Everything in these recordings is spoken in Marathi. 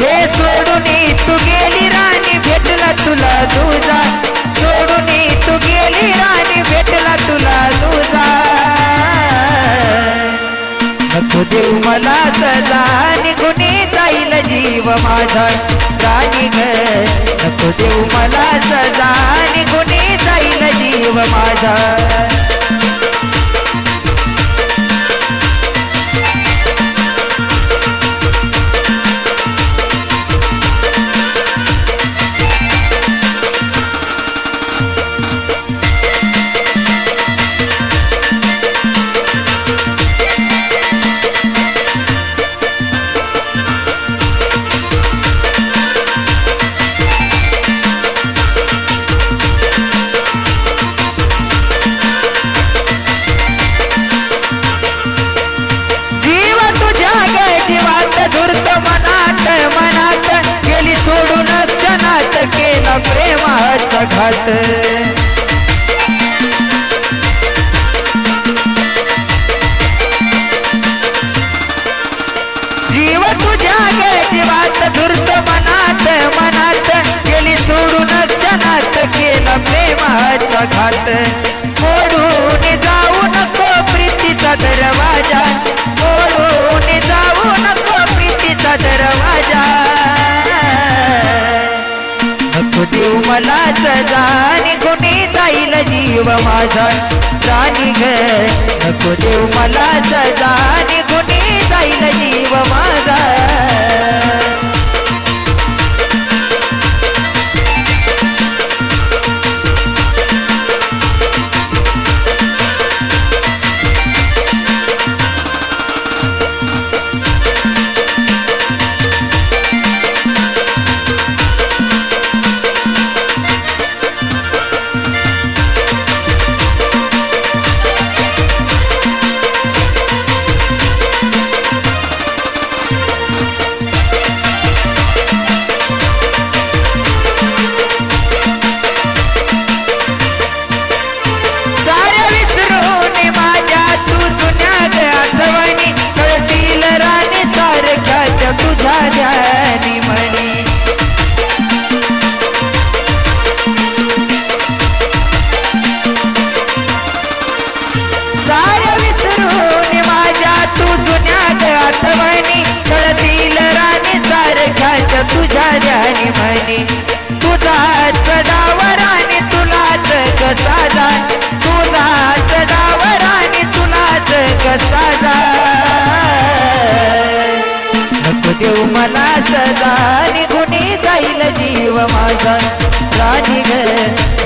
हे सोडून तू गेली राणी भेटला तुला तुझा सोडून तू गेली राणी भेटला तुला तुझा नको देऊ मला सजा निघून जाईल जीव माझा राणी ग नको देऊ मला सजा निघून जाईल जीव माझा सोडून क्षणात केला प्रेमाचा घात जीव तुझ्या जीवात धुरत मनात मनात गेली सोडून क्षणात केला प्रेमाचा घात मोडून जाऊ नको प्रीतीचा दरवाजा मोडून जाऊ नको प्रीतीचा दरवाजा नको देऊ मला सजा निघून जाईल जीव माझा राणी ग नको देऊ मला सजा निघून जाईल जीव माझा तुझ्या ध्यानी मनी साऱ्या विसरून माझ्या तू जुन्यात आठवणी कळतील राणी सारख्याच्या तुझ्या ध्यानी मनी तुझाच डावर आणि तुलाच कसा तुझाच डावर आणि तुलाच कसा नको देऊ मला सजा निघून जाईल जीव माझा राणी ग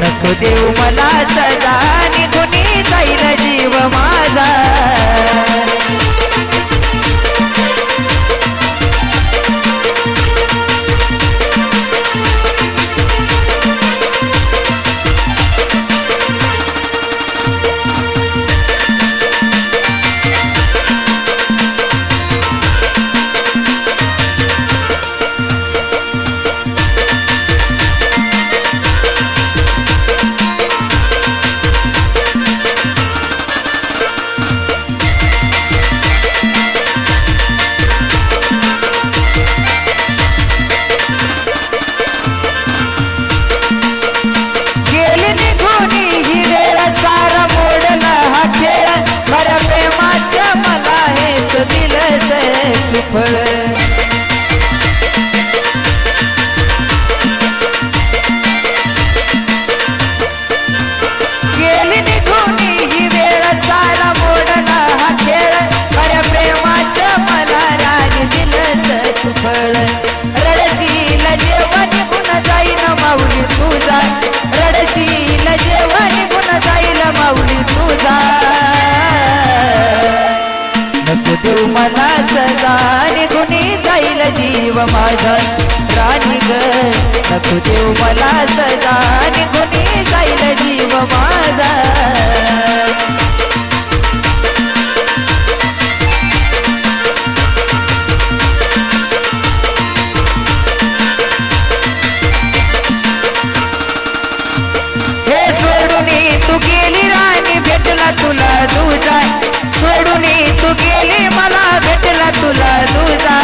नको देऊ मला सजा निघून जाईल जीव माझा फळ गेली निघून ही वेळ सारा मोडला हा खेळ खऱ्या प्रेमाचं मला राणी दिलंस तू फळ रडशील जेव्हा निघून जाईल माऊली तुझा रडशील जेव्हा निघून जाईल माऊली तुझा नको देऊ मला सजा निघून जाईल जीव माझा राणी ग नको देऊ मला सजा निघून जाईल जीव माझा हे सोडून तू गेली राणी भेटला तुला तुझा सोडून तू गेली मला भेटला तुला तुझा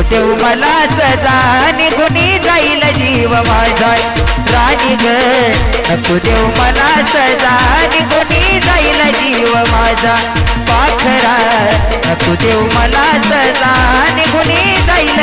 देऊ मला सजा निघुनी जाईल जीव माझा राणी ग नको देऊ मला सजा निघुनी जाईल जीव माझा पाखरा नको देऊ मला सजा निघुनी जाईल